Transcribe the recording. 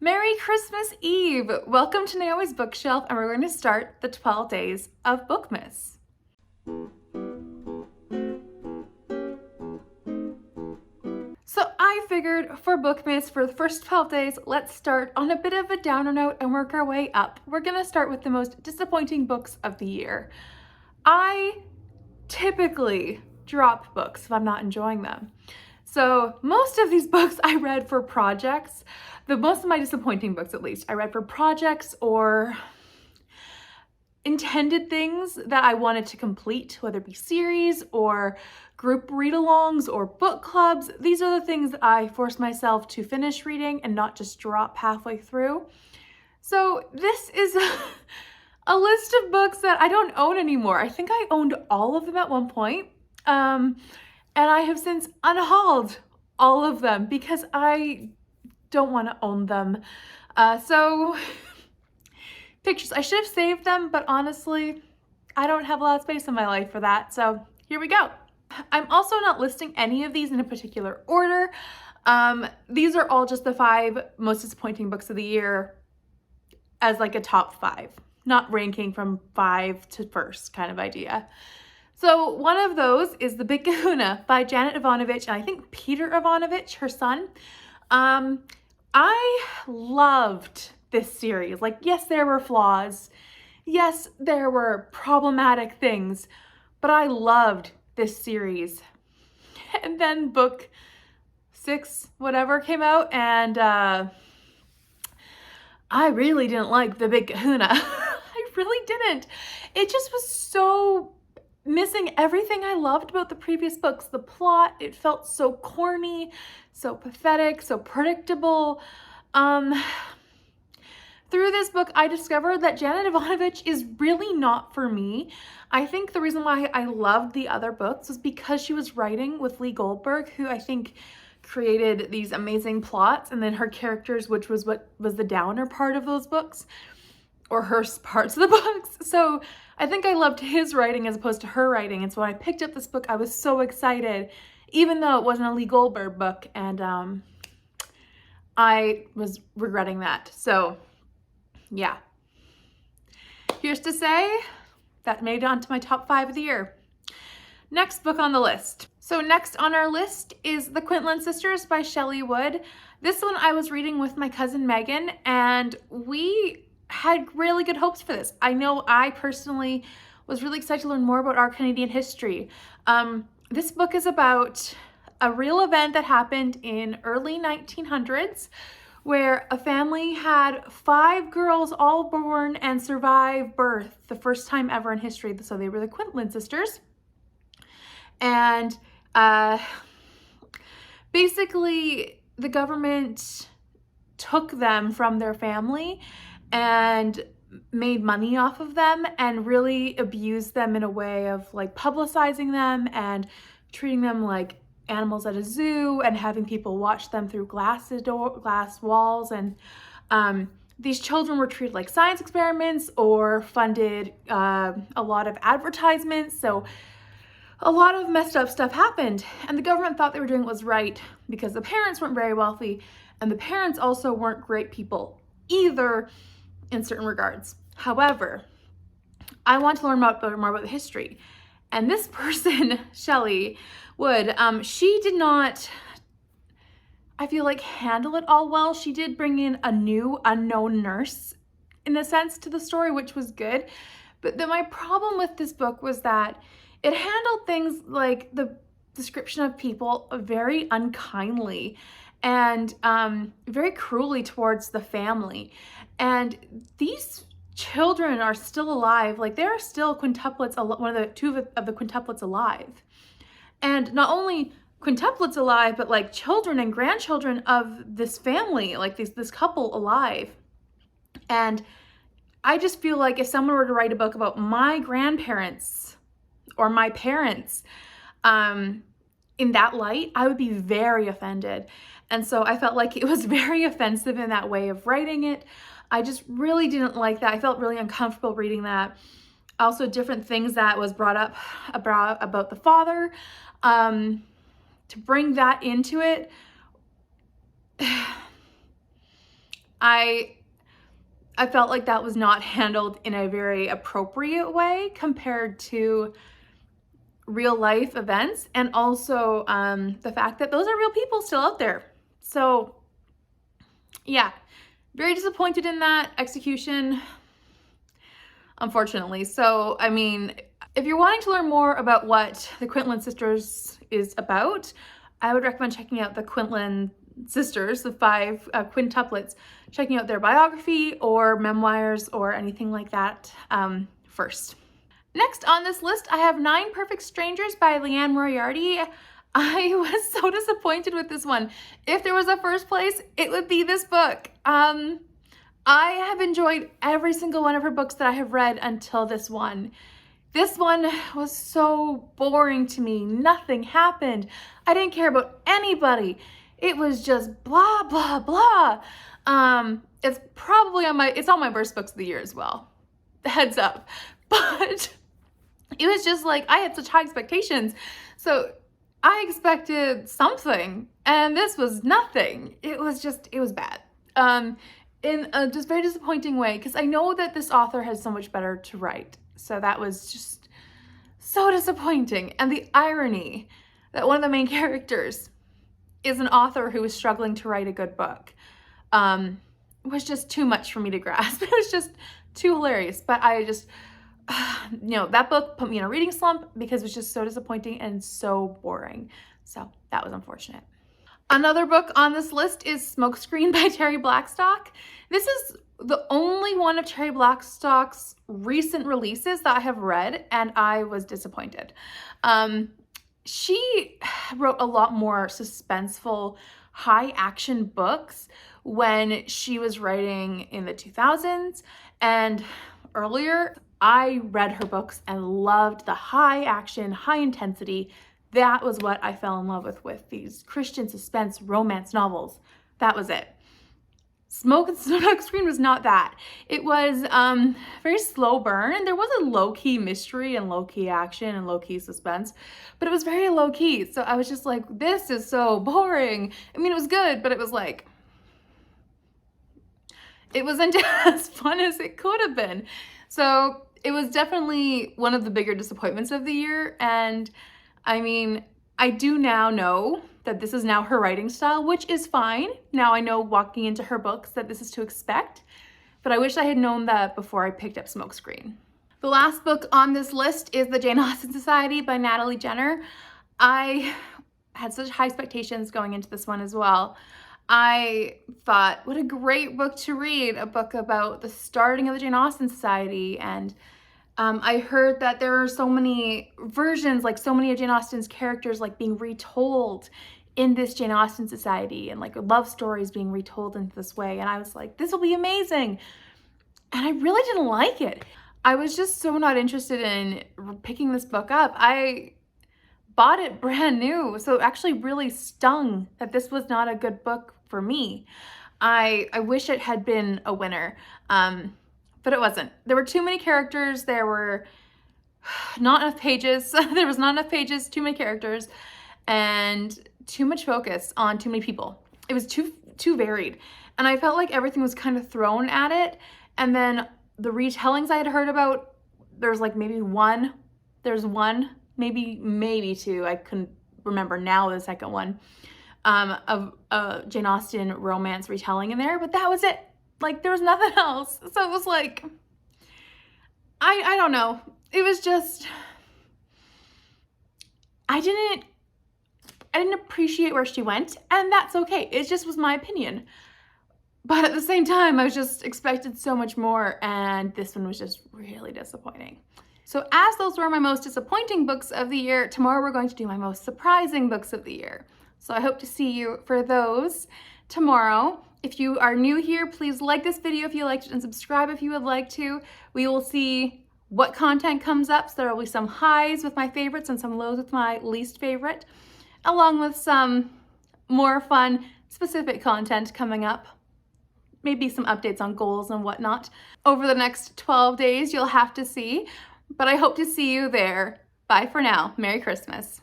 Merry Christmas Eve! Welcome to Naomi's Bookshelf, and we're going to start the 12 days of Bookmas. So I figured for Bookmas, for the first 12 days, let's start on a bit of a downer note and work our way up. We're going to start with the most disappointing books of the year. I typically drop books if I'm not enjoying them. So most of these books I read for projects, most of my disappointing books at least, I read for projects or intended things that I wanted to complete, whether it be series or group read-alongs or book clubs. These are the things that I force myself to finish reading and not just drop halfway through. So this is a list of books that I don't own anymore. I think I owned all of them at one point. And I have since unhauled all of them because I don't want to own them. Pictures, I should have saved them, but honestly, I don't have a lot of space in my life for that. So here we go. I'm also not listing any of these in a particular order. These are all just the 5 most disappointing books of the year as like a top 5, not ranking from 5 to first kind of idea. So one of those is The Big Kahuna by Janet Ivanovich, and I think Peter Ivanovich, her son. I loved this series. Like, yes, there were flaws. Yes, there were problematic things, but I loved this series. And then book 6, whatever, came out, and I really didn't like The Big Kahuna. I really didn't. It just was so missing everything I loved about the previous books. The plot, it felt so corny, so pathetic, so predictable. Through this book, I discovered that Janet Ivanovich is really not for me. I think the reason why I loved the other books was because she was writing with Lee Goldberg, who I think created these amazing plots, and then her characters, which was what was the downer part of those books, or her parts of the books. So I think I loved his writing as opposed to her writing. And so when I picked up this book, I was so excited, even though it wasn't a Lee Goldberg book, and I was regretting that. So yeah, here's to say that made it onto my top 5 of the year. Next book on the list. So next on our list is The Quinlan Sisters by Shelley Wood. This one I was reading with my cousin Megan, and we had really good hopes for this. I know I personally was really excited to learn more about our Canadian history. This book is about a real event that happened in early 1900s where a family had 5 girls all born and survive birth the first time ever in history. So they were the Quinlan sisters. And basically the government took them from their family and made money off of them and really abused them in a way of like publicizing them and treating them like animals at a zoo and having people watch them through glass walls. And these children were treated like science experiments or funded a lot of advertisements. So a lot of messed up stuff happened, and the government thought they were doing what was right because the parents weren't very wealthy, and the parents also weren't great people either in certain regards. However, I want to learn more about the history. And this person, Shelley Wood, she did not, I feel like, handle it all well. She did bring in a new unknown nurse, in a sense, to the story, which was good. But my problem with this book was that it handled things like the description of people very unkindly and very cruelly towards the family. And these children are still alive. Like, there are still quintuplets, two of the quintuplets alive. And not only quintuplets alive, but like children and grandchildren of this family, like this couple alive. And I just feel like if someone were to write a book about my grandparents or my parents in that light, I would be very offended. And so I felt like it was very offensive in that way of writing it. I just really didn't like that. I felt really uncomfortable reading that. Also, different things that was brought up about the father, to bring that into it I felt like that was not handled in a very appropriate way compared to real life events, and also the fact that those are real people still out there. So yeah, very disappointed in that execution, unfortunately. So, I mean, if you're wanting to learn more about what the Quinlan Sisters is about, I would recommend checking out the Quinlan Sisters, the 5 quintuplets, checking out their biography or memoirs or anything like that first. Next on this list, I have 9 Perfect Strangers by Leanne Moriarty. I was so disappointed with this one. If there was a first place, it would be this book. I have enjoyed every single one of her books that I have read until this one. This one was so boring to me. Nothing happened. I didn't care about anybody. It was just blah, blah, blah. It's probably on my worst books of the year as well. Heads up. But it was just like, I had such high expectations. So I expected something, and this was nothing. It was bad. In a just very disappointing way, because I know that this author has so much better to write. So that was just so disappointing. And the irony that one of the main characters is an author who is struggling to write a good book was just too much for me to grasp. It was just too hilarious. But I just, that book put me in a reading slump because it was just so disappointing and so boring. So that was unfortunate. Another book on this list is Smokescreen by Terry Blackstock. This is the only one of Terry Blackstock's recent releases that I have read, and I was disappointed. She wrote a lot more suspenseful, high-action books when she was writing in the 2000s and earlier. I read her books and loved the high action, high intensity. That was what I fell in love with these Christian suspense romance novels. That was it. Smokescreen was not that. It was very slow burn, and there was a low-key mystery and low-key action and low-key suspense, but it was very low-key. So I was just like, this is so boring. I mean, it was good, but it was like, it wasn't as fun as it could have been. So it was definitely one of the bigger disappointments of the year. And I mean, I do now know that this is now her writing style, which is fine. Now I know walking into her books that this is to expect, but I wish I had known that before I picked up Smokescreen. The last book on this list is The Jane Austen Society by Natalie Jenner. I had such high expectations going into this one as well. I thought, what a great book to read, a book about the starting of the Jane Austen Society. And I heard that there are so many versions, like so many of Jane Austen's characters like being retold in this Jane Austen Society, and like love stories being retold in this way. And I was like, this will be amazing. And I really didn't like it. I was just so not interested in picking this book up. I bought it brand new, so it actually really stung that this was not a good book for me. I wish it had been a winner, but it wasn't. There were too many characters. There were not enough pages. There was not enough pages, too many characters, and too much focus on too many people. It was too varied, and I felt like everything was kind of thrown at it. And then the retellings I had heard about, there's like maybe one, maybe two, I couldn't remember now the second one, of a Jane Austen romance retelling in there, but that was it. Like, there was nothing else. So it was like, I don't know. It was just, I didn't appreciate where she went, and that's okay. It just was my opinion. But at the same time, I was just expected so much more, and this one was just really disappointing. So as those were my most disappointing books of the year, tomorrow we're going to do my most surprising books of the year. So I hope to see you for those tomorrow. If you are new here, please like this video if you liked it and subscribe if you would like to. We will see what content comes up. So there will be some highs with my favorites and some lows with my least favorite, along with some more fun specific content coming up. Maybe some updates on goals and whatnot. Over the next 12 days, you'll have to see. But I hope to see you there. Bye for now. Merry Christmas.